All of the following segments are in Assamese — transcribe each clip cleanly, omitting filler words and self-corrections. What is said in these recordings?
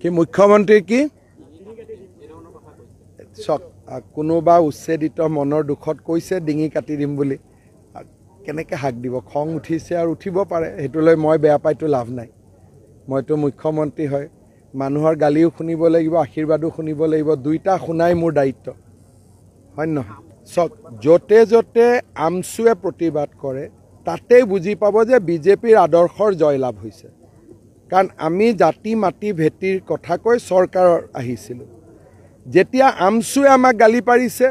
কি মুখ্যমন্ত্ৰী কি কোনোবা উচ্ছেদিত মনৰ দুখত কৈছে ডিঙি কাটি দিম বুলি কেনেকৈ হাক দিব খং উঠিছে আৰু উঠিব পাৰে হেতুলৈ মই বেয়া পাইতো লাভ নাই মইতো মুখ্যমন্ত্ৰী হয় মানুহৰ গালিও শুনিব লাগিব আশীৰ্বাদো শুনিব লাগিব দুইটা শুনাই মোৰ দায়িত্ব হয় নহয় য'তে য'তে আমছুৱে প্ৰতিবাদ কৰে তাতেই বুজি পাব যে বিজেপিৰ আদৰ্শৰ জয়লাভ হৈছে কাৰণ আমি জাতি মাটি ভেটিৰ কথা কৈ চৰকাৰৰ আহিছিলোঁ যেতিয়া আমছুৱে আমাক গালি পাৰিছে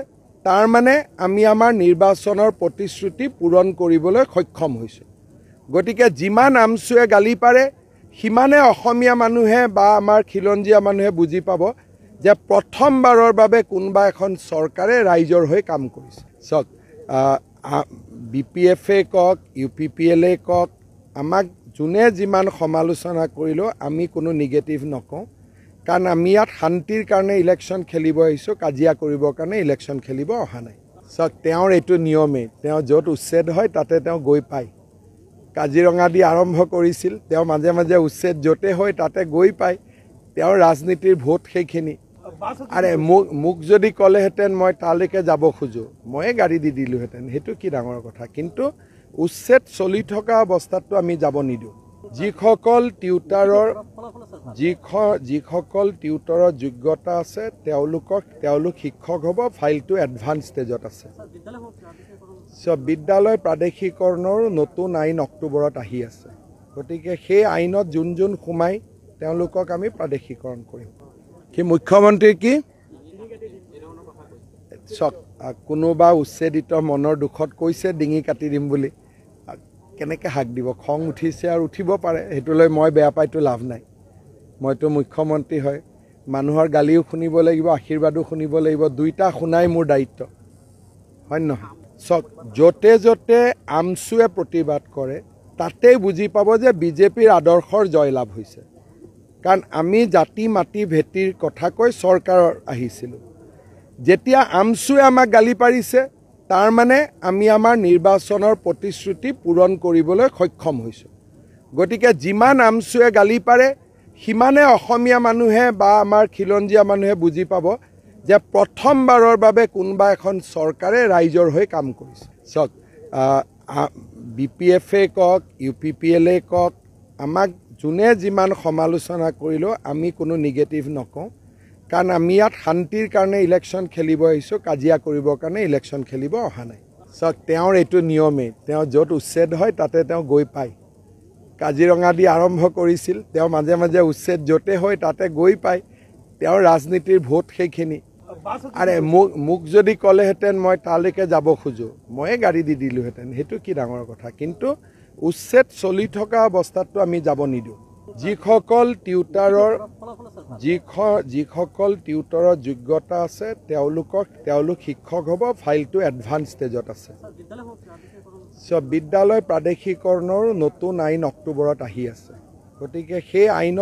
তাৰ মানে আমি আমাৰ নিৰ্বাচনৰ প্ৰতিশ্ৰুতি পূৰণ কৰিবলৈ সক্ষম হৈছোঁ গতিকে যিমান আমছুৱে গালি পাৰে সিমানে অসমীয়া মানুহে বা আমাৰ খিলঞ্জীয়া মানুহে বুজি পাব যে প্ৰথমবাৰৰ বাবে কোনোবা এখন চৰকাৰে ৰাইজৰ হৈ কাম কৰিছে চাওক BPF-এ কওক UPPL-এ কওক আমাক যোনে যিমান সমালোচনা কৰিলেও আমি কোনো নিগেটিভ নকওঁ কাৰণ আমি ইয়াত শান্তিৰ কাৰণে ইলেকশ্যন খেলিব আহিছোঁ কাজিয়া কৰিবৰ কাৰণে ইলেকশ্যন খেলিব অহা নাই চাওক তেওঁৰ এইটো নিয়মেই তেওঁ য'ত উচ্ছেদ হয় তাতে তেওঁ গৈ পায় কাজিৰঙা দি আৰম্ভ কৰিছিল তেওঁ মাজে মাজে উচ্ছেদ য'তে হয় তাতে গৈ পায় তেওঁৰ ৰাজনীতিৰ ভোট সেইখিনি আৰে মোক যদি ক'লেহেঁতেন মই তালৈকে যাব খোজোঁ ময়ে গাড়ী দি দিলোঁহেঁতেন সেইটো কি ডাঙৰ কথা কিন্তু উচ্ছেদ চলি থকা অৱস্থাততো আমি যাব নিদিওঁ যিসকল টিউটৰৰ যোগ্যতা আছে তেওঁলোক শিক্ষক হ'ব ফাইলটো এডভান্স ষ্টেজত আছে বিদ্যালয় প্ৰাদেশিকৰণৰ নতুন আইন অক্টোবৰত আহি আছে গতিকে সেই আইনত যোন সোমাই তেওঁলোকক আমি প্ৰাদেশিকৰণ কৰিম কি মুখ্যমন্ত্ৰী কি কোনোবা উচ্ছেদিত মনৰ দুখত কৈছে ডিঙি কাটি দিম বুলি কেনেকৈ হাক দিব খং উঠিছে আৰু উঠিব পাৰে হেতুলৈ মই বেয়া পাইতো লাভ নাই মইতো মুখ্যমন্ত্ৰী হয় মানুহৰ গালিও শুনিব লাগিব আশীৰ্বাদো শুনিব লাগিব দুইটা শুনাই মোৰ দায়িত্ব হয় নহয় য'তে য'তে আমছুৱে প্ৰতিবাদ কৰে তাতেই বুজি পাব যে বিজেপিৰ আদৰ্শৰ জয়লাভ হৈছে কাৰণ আমি জাতি মাটি ভেটিৰ কথা কৈ চৰকাৰৰ আহিছিলোঁ যেতিয়া আমছুৱে আমাক গালি পাৰিছে তাৰ মানে আমি আমাৰ নিৰ্বাচনৰ প্ৰতিশ্ৰুতি পূৰণ কৰিবলৈ সক্ষম হৈছোঁ গতিকে যিমান আমছুৱে গালি পাৰে সিমানে অসমীয়া মানুহে বা আমাৰ খিলঞ্জীয়া মানুহে বুজি পাব যে প্ৰথমবাৰৰ বাবে কোনোবা এখন চৰকাৰে ৰাইজৰ হৈ কাম কৰিছে চাওক BPF-এ কওক UPPL-এ কওক আমাক যোনে যিমান সমালোচনা কৰিলেও আমি কোনো নিগেটিভ নকওঁ কাৰণ আমি ইয়াত শান্তিৰ কাৰণে ইলেকশ্যন খেলিব আহিছোঁ কাজিয়া কৰিবৰ কাৰণে ইলেকশ্যন খেলিব অহা নাই চাওক তেওঁৰ এইটো নিয়মেই তেওঁ য'ত উচ্ছেদ হয় তাতে তেওঁ গৈ পায় কাজিৰঙা দি আৰম্ভ কৰিছিল তেওঁ মাজে মাজে উচ্ছেদ য'তে হয় তাতে গৈ পায় তেওঁৰ ৰাজনীতিৰ ভোট সেইখিনি আৰে মোক যদি ক'লেহেঁতেন মই তালৈকে যাব খোজোঁ ময়ে গাড়ী দি দিলোঁহেঁতেন সেইটো কি ডাঙৰ কথা কিন্তু উচ্ছেদ চলি থকা অৱস্থাততো আমি যাব নিদিওঁ যিসকল টিউটৰৰ যোগ্যতা আছে তেওঁলোক শিক্ষক হ'ব ফাইলটো এডভান্স ষ্টেজত আছে বিদ্যালয় প্ৰাদেশিকৰণৰ নতুন আইন অক্টোবৰত আহি আছে গতিকে সেই আইনত